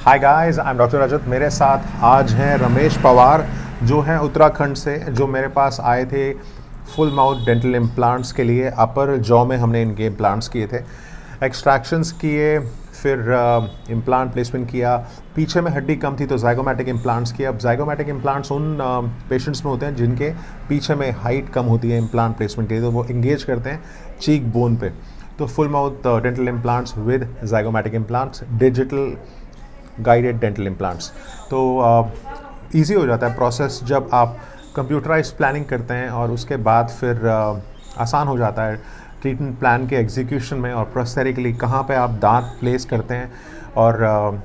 Hi guys, I am doctor Rajat. मेरे साथ आज हैं रमेश पवार जो हैं उत्तराखंड से, जो मेरे पास आए थे फुल माउथ डेंटल इम्प्लांट्स के लिए। अपर जॉ में हमने इनके इम्प्लांट्स किए थे, एक्सट्रैक्शंस किए, फिर इम्प्लांट प्लेसमेंट किया। पीछे में हड्डी कम थी तो ज़ाइगोमैटिक इम्प्लांट्स किया। अब ज़ाइगोमैटिक इम्प्लांट्स उन पेशेंट्स में होते हैं जिनके पीछे में हाइट कम होती है इम्प्लांट प्लेसमेंट के लिए, तो वो इंगेज करते हैं चीक बोन पे। तो full mouth dental implants with zygomatic implants, digital guided dental implants. तो इजी हो जाता है प्रोसेस जब आप कंप्यूटराइज प्लानिंग करते हैं, और उसके बाद फिर आसान हो जाता है ट्रीटमेंट प्लान के एग्जीक्यूशन में, और प्रोस्थेटिकली कहाँ पे आप दांत प्लेस करते हैं। और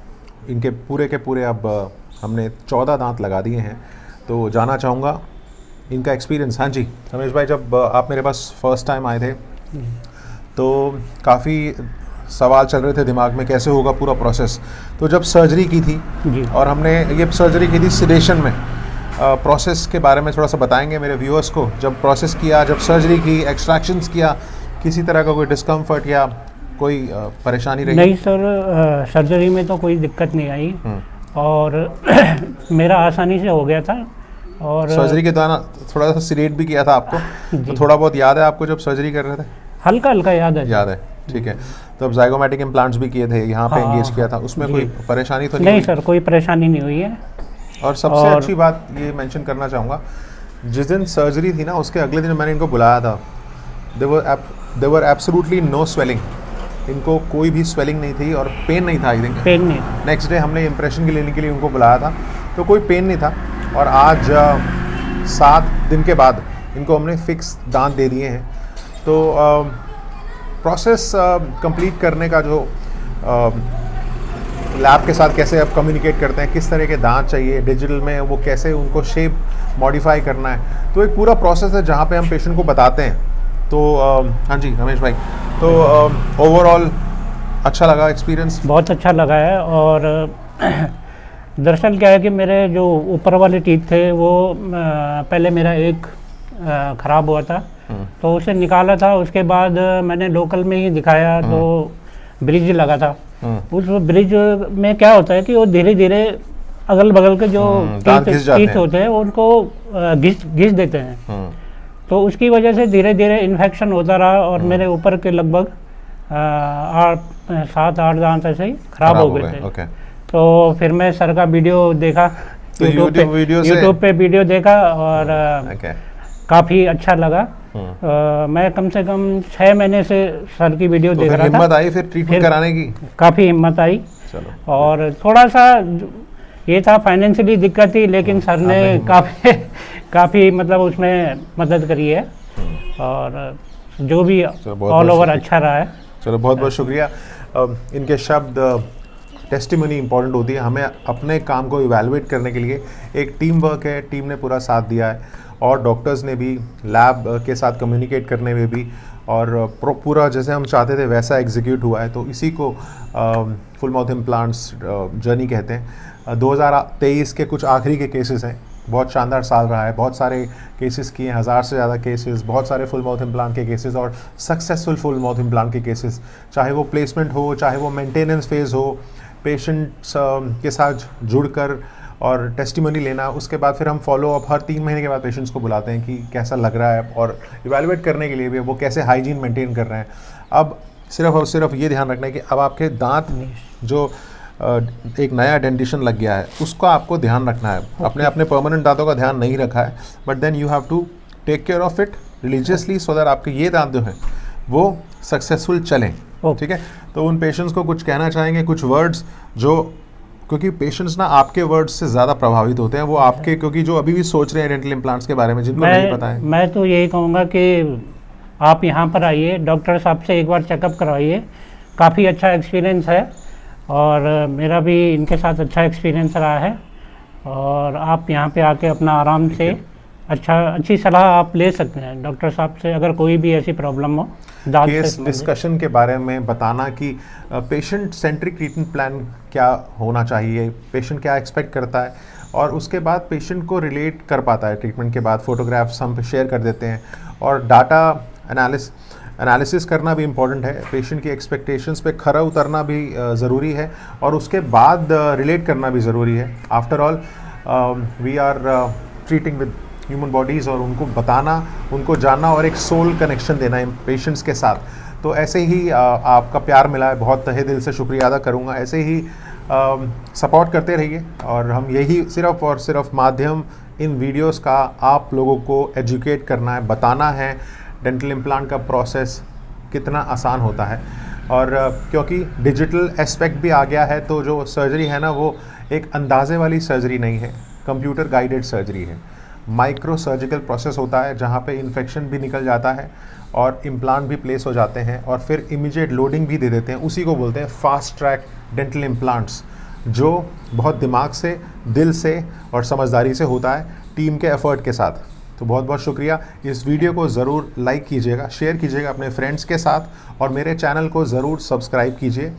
इनके पूरे के पूरे अब हमने 14 दांत लगा दिए हैं। तो जानना चाहूँगा इनका एक्सपीरियंस। हाँ जी रमेश भाई, जब आप मेरे पास फर्स्ट टाइम आए थे तो काफ़ी सवाल चल रहे थे दिमाग में, कैसे होगा पूरा प्रोसेस। तो जब सर्जरी की थी जी। और हमने ये सर्जरी की थी सिडेशन में, प्रोसेस के बारे में थोड़ा सा बताएंगे मेरे व्यूअर्स को। जब प्रोसेस किया, जब सर्जरी की, एक्सट्रैक्शंस किया, किसी तरह का कोई डिस्कम्फर्ट या कोई परेशानी रही? नहीं सर, सर्जरी में तो कोई दिक्कत नहीं आई और मेरा आसानी से हो गया था। और सर्जरी के दौरान थोड़ा सा सिलेट भी किया था आपको, तो थोड़ा बहुत याद है आपको जब सर्जरी कर रहे थे? हल्का हल्का याद है। याद है, ठीक है। तो अब ज़ाइगोमैटिक इम्प्लांट्स भी किए थे, यहाँ पे एंगेज किया था, उसमें कोई परेशानी तो नहीं नहीं हुई? सर, कोई परेशानी नहीं हुई है। और सबसे अच्छी बात ये मेंशन करना चाहूँगा, जिस दिन सर्जरी थी ना उसके अगले दिन मैंने इनको बुलाया था, देवर एब्सोल्युटली नो स्वेलिंग। इनको कोई भी स्वेलिंग नहीं थी और पेन नहीं था। आई थिंक पेन नहीं। नेक्स्ट डे हमने इम्प्रेशन के लेने के लिए उनको बुलाया था, तो कोई पेन नहीं था। और आज 7 दिन के बाद इनको हमने फिक्स दांत दे दिए हैं। तो प्रोसेस कंप्लीट करने का जो लैब के साथ कैसे आप कम्युनिकेट करते हैं, किस तरह के दांत चाहिए डिजिटल में, वो कैसे उनको शेप मॉडिफाई करना है, तो एक पूरा प्रोसेस है जहाँ पे हम पेशेंट को बताते हैं। तो हाँ जी रमेश भाई, तो ओवरऑल अच्छा लगा एक्सपीरियंस? बहुत अच्छा लगा है। और दरअसल क्या है कि मेरे जो ऊपर वाले टीथ थे वो पहले मेरा एक ख़राब हुआ था, तो उसे निकाला था। उसके बाद मैंने लोकल में ही दिखाया, तो ब्रिज लगा था। उस ब्रिज में क्या होता है कि वो धीरे धीरे अगल बगल के जो टीथ होते हैं उनको घिस देते हैं। तो उसकी वजह से धीरे धीरे इन्फेक्शन होता रहा और मेरे ऊपर के लगभग 7-8 दांत ऐसे ही खराब हो गए थे। तो फिर मैं सर का वीडियो देखा, तो यूट्यूब पे वीडियो देखा और काफ़ी अच्छा लगा। मैं कम से कम 6 महीने से सर की वीडियो देख रहा था। हिम्मत आई फिर ट्रीटमेंट कराने की? काफ़ी हिम्मत आई। चलो। और थोड़ा सा ये था, फाइनेंशियली दिक्कत थी, लेकिन सर ने काफ़ी मतलब उसमें मदद करी है, और जो भी ऑल ओवर अच्छा रहा है। चलो, बहुत बहुत शुक्रिया। इनके शब्द, टेस्टिमनी इंपॉर्टेंट होती है। हमें अपने काम को इवैल्यूएट करने के लिए एक टीम वर्क है, टीम ने पूरा साथ दिया है, और डॉक्टर्स ने भी लैब के साथ कम्युनिकेट करने में भी, और पूरा जैसे हम चाहते थे वैसा एग्जीक्यूट हुआ है। तो इसी को फुल माउथ इम्प्लांट्स जर्नी कहते हैं। 2023 के कुछ आखिरी के केसेस हैं। बहुत शानदार साल रहा है, बहुत सारे केसेस किए हैं, 1000 से ज़्यादा केसेस, बहुत सारे फुल माउथ इम्प्लांट के केसेस और सक्सेसफुल फुल माउथ इम्प्लांट के केसेस। चाहे वो प्लेसमेंट हो, चाहे वो मेंटेनेंस फेज़ हो, पेशेंट्स के साथ जुड़कर और टेस्टिमनी लेना। उसके बाद फिर हम फॉलो अप हर 3 महीने के बाद पेशेंट्स को बुलाते हैं कि कैसा लग रहा है, और इवैल्यूएट करने के लिए भी वो कैसे हाइजीन मेंटेन कर रहे हैं। अब सिर्फ और सिर्फ ये ध्यान रखना है कि अब आपके दांत जो एक नया डेंटिशन लग गया है उसका आपको ध्यान रखना है। अपने अपने परमानेंट दांतों का ध्यान नहीं रखा है, but then you have to take care of it religiously, so that आपके ये दांत जो हैं वो सक्सेसफुल चलें। ठीक है, तो उन पेशेंट्स को कुछ कहना चाहेंगे, कुछ वर्ड्स जो, क्योंकि पेशेंट्स ना आपके वर्ड्स से ज़्यादा प्रभावित होते हैं, वो आपके, क्योंकि जो अभी भी सोच रहे हैं डेंटल इम्प्लांट्स के बारे में, जिनको नहीं पता है। मैं तो यही कहूँगा कि आप यहाँ पर आइए, डॉक्टर साहब से एक बार चेकअप करवाइए। काफ़ी अच्छा एक्सपीरियंस है, और मेरा भी इनके साथ अच्छा एक्सपीरियंस रहा है। और आप यहाँ पे आके अपना आराम से अच्छी सलाह आप ले सकते हैं डॉक्टर साहब से, अगर कोई भी ऐसी प्रॉब्लम हो। केस डिस्कशन के बारे में बताना कि पेशेंट सेंट्रिक ट्रीटमेंट प्लान क्या होना चाहिए, पेशेंट क्या एक्सपेक्ट करता है, और उसके बाद पेशेंट को रिलेट कर पाता है ट्रीटमेंट के बाद। फोटोग्राफ्स हम शेयर कर देते हैं, और डाटा एनालिसिस करना भी इम्पॉर्टेंट है, पेशेंट की एक्सपेक्टेशंस पे खरा उतरना भी ज़रूरी है और उसके बाद रिलेट करना भी ज़रूरी है। After all we are treating with human bodies और उनको बताना, उनको जानना और एक सोल कनेक्शन देना है पेशेंट्स के साथ। तो ऐसे ही आपका प्यार मिला है, बहुत तहे दिल से शुक्रिया अदा करूँगा। ऐसे ही सपोर्ट करते रहिए और हम यही सिर्फ़ और सिर्फ माध्यम इन वीडियोस का आप लोगों को एजुकेट करना है, बताना है डेंटल इम्प्लांट का प्रोसेस कितना आसान होता है। और क्योंकि डिजिटल एस्पेक्ट भी आ गया है तो जो सर्जरी है ना वो एक अंदाज़े वाली सर्जरी नहीं है, कंप्यूटर गाइडेड सर्जरी है। माइक्रो सर्जिकल प्रोसेस होता है जहाँ पे इन्फेक्शन भी निकल जाता है और इम्प्लांट भी प्लेस हो जाते हैं और फिर इमीडिएट लोडिंग भी दे देते हैं। उसी को बोलते हैं फास्ट ट्रैक डेंटल इम्प्लांट्स, जो बहुत दिमाग से, दिल से और समझदारी से होता है, टीम के एफर्ट के साथ। तो बहुत बहुत शुक्रिया। इस वीडियो को ज़रूर लाइक कीजिएगा, शेयर कीजिएगा अपने फ्रेंड्स के साथ और मेरे चैनल को ज़रूर सब्सक्राइब कीजिए।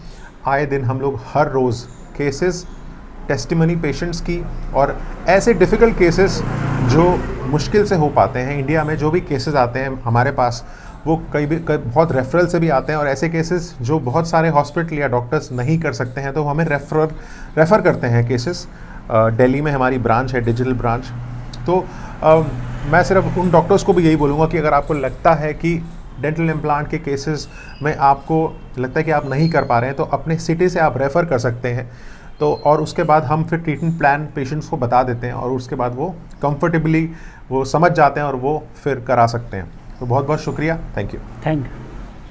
आए दिन हम लोग हर रोज़ केसेस, टेस्टिमनी पेशेंट्स की और ऐसे डिफ़िकल्ट केसेस जो मुश्किल से हो पाते हैं, इंडिया में जो भी केसेस आते हैं हमारे पास वो कई बहुत रेफरल से भी आते हैं और ऐसे केसेस जो बहुत सारे हॉस्पिटल या डॉक्टर्स नहीं कर सकते हैं तो हमें रेफ़र करते हैं केसेस। दिल्ली में हमारी ब्रांच है, डिजिटल ब्रांच। तो मैं सिर्फ उन डॉक्टर्स को भी यही बोलूँगा कि अगर आपको लगता है कि डेंटल इम्प्लांट के केसेस में आपको लगता है कि आप नहीं कर पा रहे हैं तो अपने सिटी से आप रेफ़र कर सकते हैं। तो और उसके बाद हम फिर ट्रीटमेंट प्लान पेशेंट्स को बता देते हैं और उसके बाद वो कंफर्टेबली वो समझ जाते हैं और वो फिर करा सकते हैं। तो बहुत बहुत शुक्रिया। Thank you.